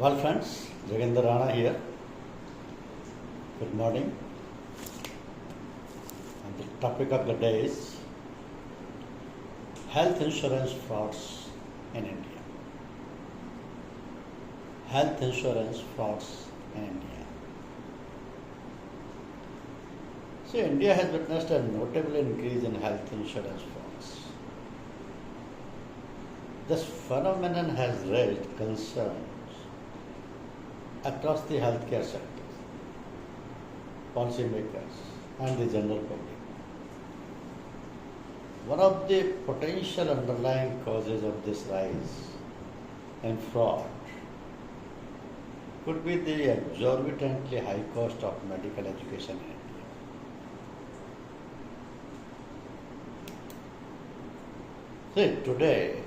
Well, friends, Jagendra Rana here. Good morning. And the topic of the day is health insurance frauds in India. Health insurance frauds in India. So, India has witnessed a notable increase in health insurance frauds. This phenomenon has raised concerns across the healthcare sector, policymakers, and the general public. One of the potential underlying causes of this rise in fraud could be the exorbitantly high cost of medical education in India. See, today,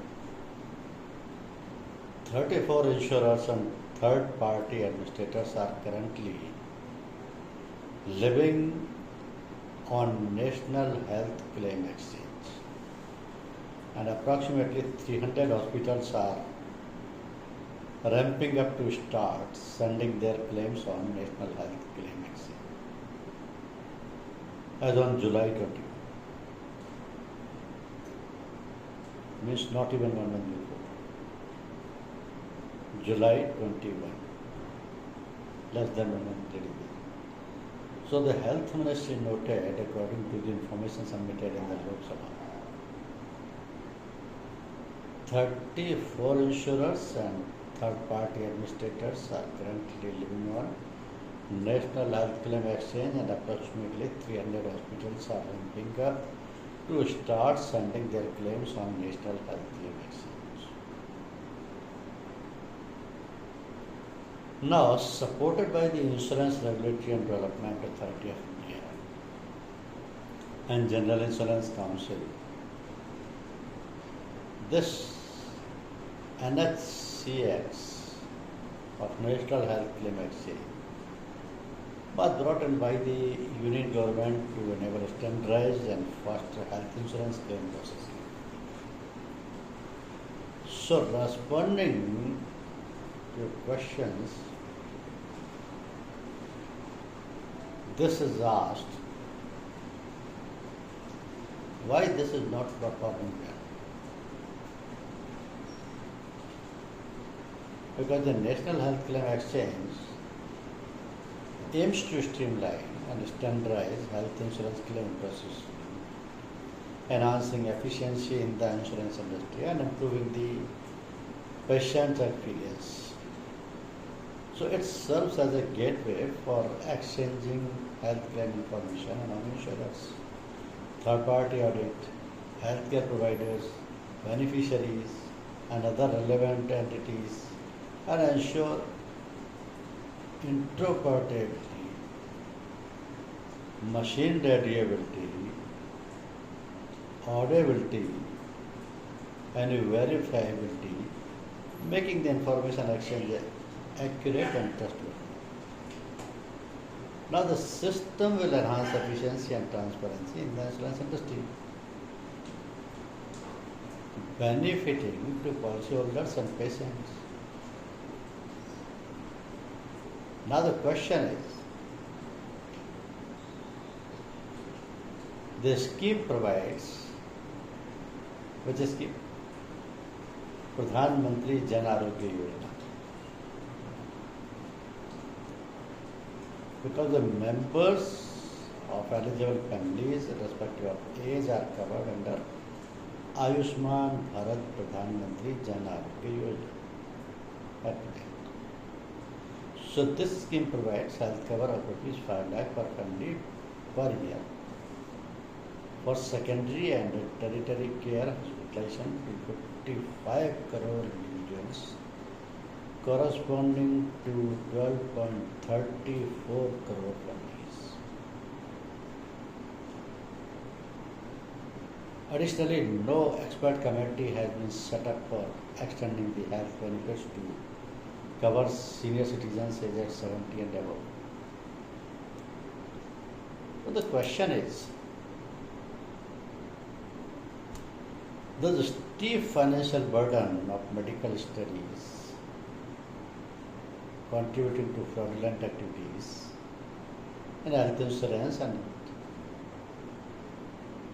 34 insurers and third-party administrators are currently living on National Health Claim Exchange, and approximately 300 hospitals are ramping up to start sending their claims on National Health Claim Exchange as on July 21. Means not even 1 month before. July 21, less than 1 month later. So the health ministry noted, according to the information submitted in the Lok Sabha, 34 insurers and third-party administrators are currently living on National Health Claim Exchange, and approximately 300 hospitals are ramping up to start sending their claims on National Health Claim Exchange. Now, supported by the Insurance Regulatory and Development Authority of India and General Insurance Council, this NHCX of National Health Claim Exchange was brought in by the Union Government to enable standardized and faster health insurance claim processing. So, responding to your questions, this is asked, why this is not performing well? Because the National Health Claim Exchange aims to streamline and standardize health insurance claim processing, enhancing efficiency in the insurance industry and improving the patient experience. So it serves as a gateway for exchanging health claim information among insurers, third-party audit, healthcare providers, beneficiaries, and other relevant entities, and ensure interoperability, machine readability, auditability, and verifiability, making the information exchange accurate and trustworthy. Now the system will enhance efficiency and transparency in the insurance industry, benefiting to policyholders and patients. Now the question is, the scheme provides, which is scheme? Pradhan Mantri Jan Arogya Yojana. Because the members of eligible families, irrespective of age, are covered under Ayushman Bharat Pradhan Mantri Jan Arogya Yojana. So this scheme provides health cover of rupees 5 lakh per family per year for secondary and tertiary care hospitalization to 55 crore individuals, corresponding to 12.34 crore families. Additionally, no expert committee has been set up for extending the health benefits to cover senior citizens aged 70 and above. So the question is, the steep financial burden of medical studies contributing to fraudulent activities in health insurance, and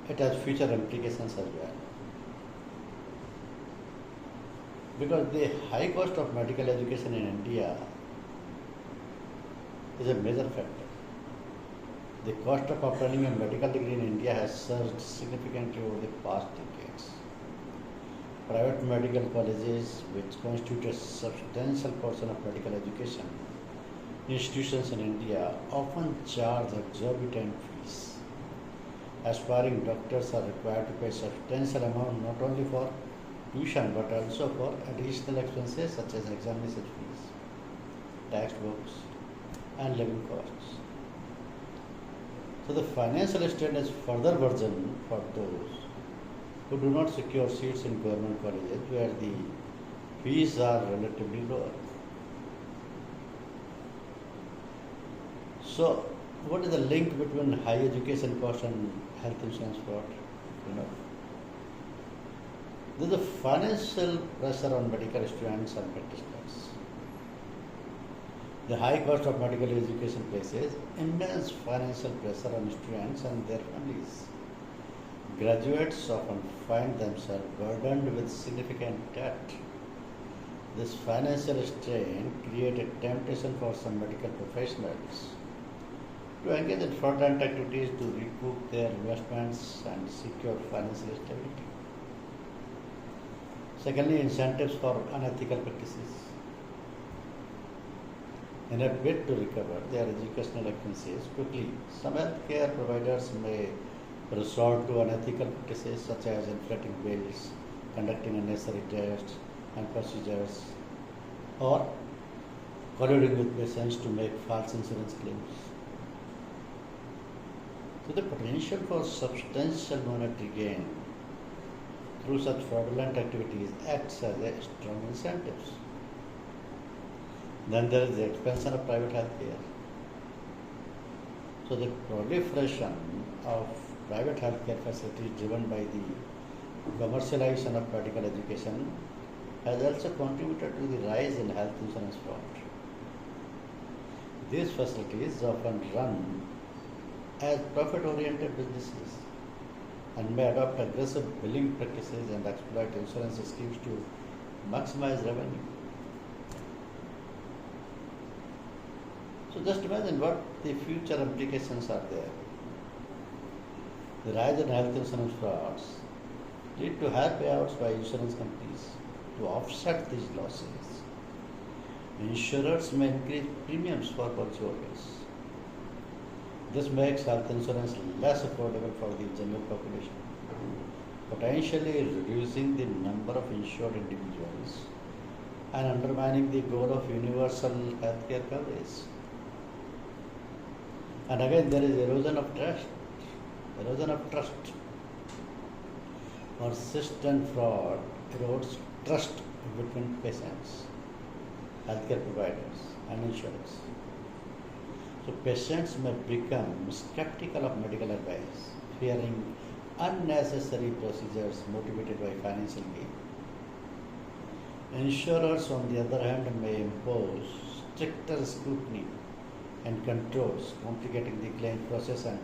it has future implications as well. Because the high cost of medical education in India is a major factor. The cost of obtaining a medical degree in India has surged significantly over the past decades. Private medical colleges, which constitute a substantial portion of medical education, institutions in India often charge exorbitant fees. Aspiring doctors are required to pay a substantial amount not only for tuition but also for additional expenses such as examination fees, textbooks, and living costs. So the financial strain is further burden for those who do not secure seats in government colleges where the fees are relatively lower. So, what is the link between high education cost and health insurance fraud? There is a financial pressure on medical students and practitioners. The high cost of medical education places immense financial pressure on students and their families. Graduates often find themselves burdened with significant debt. This financial strain creates a temptation for some medical professionals to engage in fraudulent activities to recoup their investments and secure financial stability. Secondly, incentives for unethical practices. In a bid to recover their educational expenses quickly, some healthcare providers may resort to unethical practices such as inflating bills, conducting unnecessary tests and procedures, or colluding with patients to make false insurance claims. So the potential for substantial monetary gain through such fraudulent activities acts as a strong incentive. Then there is the expansion of private healthcare. So the proliferation of private healthcare facilities driven by the commercialization of medical education has also contributed to the rise in health insurance fraud. These facilities often run as profit-oriented businesses and may adopt aggressive billing practices and exploit insurance schemes to maximize revenue. So just imagine what the future implications are there. The rise in health insurance frauds lead to higher payouts by insurance companies to offset these losses. Insurers may increase premiums for policyholders. This makes health insurance less affordable for the general population, potentially reducing the number of insured individuals and undermining the goal of universal healthcare coverage. And again, there is erosion of trust. Persistent fraud erodes trust between patients, healthcare providers, and insurers. So patients may become skeptical of medical advice, fearing unnecessary procedures motivated by financial gain. Insurers, on the other hand, may impose stricter scrutiny and controls, complicating the claim process and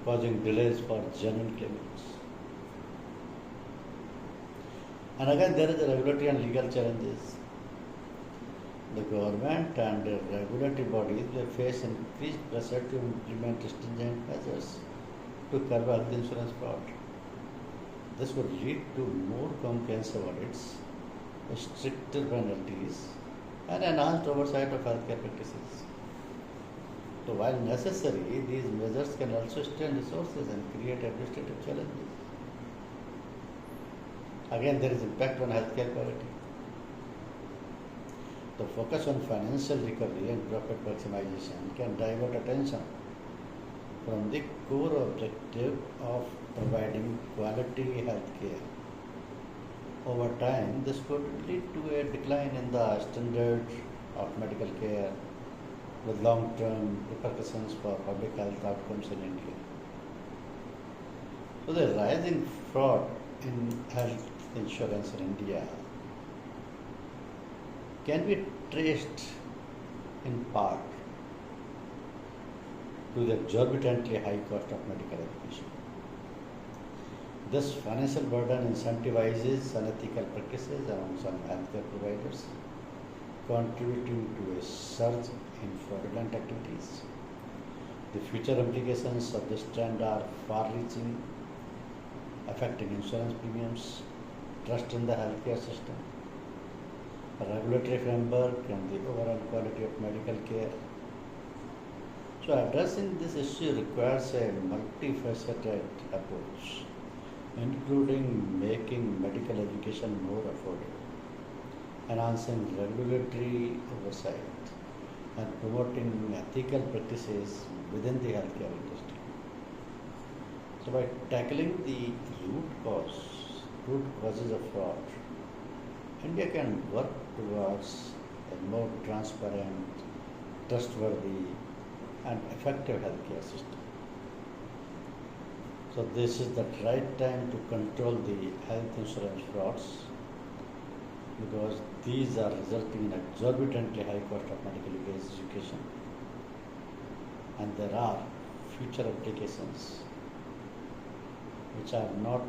causing delays for genuine claimants. And again, there is the regulatory and legal challenges. The government and the regulatory bodies will face increased pressure to implement stringent measures to curb health insurance fraud. This would lead to more comprehensive audits, stricter penalties, and enhanced oversight of healthcare practices. So while necessary, these measures can also strain resources and create administrative challenges. Again, there is impact on healthcare quality. The focus on financial recovery and profit maximization can divert attention from the core objective of providing quality health care. Over time, this could lead to a decline in the standard of medical care with long-term repercussions for public health outcomes in India. So the rising fraud in health insurance in India can be traced in part to the exorbitantly high cost of medical education. This financial burden incentivizes unethical practices among some healthcare providers, contributing to a surge in fraudulent activities. The future implications of this trend are far reaching, affecting insurance premiums, trust in the healthcare system, regulatory framework, and the overall quality of medical care. So, addressing this issue requires a multifaceted approach, including making medical education more affordable, enhancing regulatory oversight, and promoting ethical practices within the healthcare industry. So, by tackling the root causes of fraud, India can work towards a more transparent, trustworthy, and effective healthcare system. So, this is the right time to control the health insurance frauds because these are resulting in exorbitantly high cost of medical education, and there are future applications which are not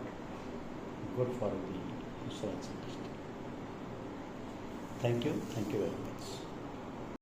good for the insurance industry. Thank you very much.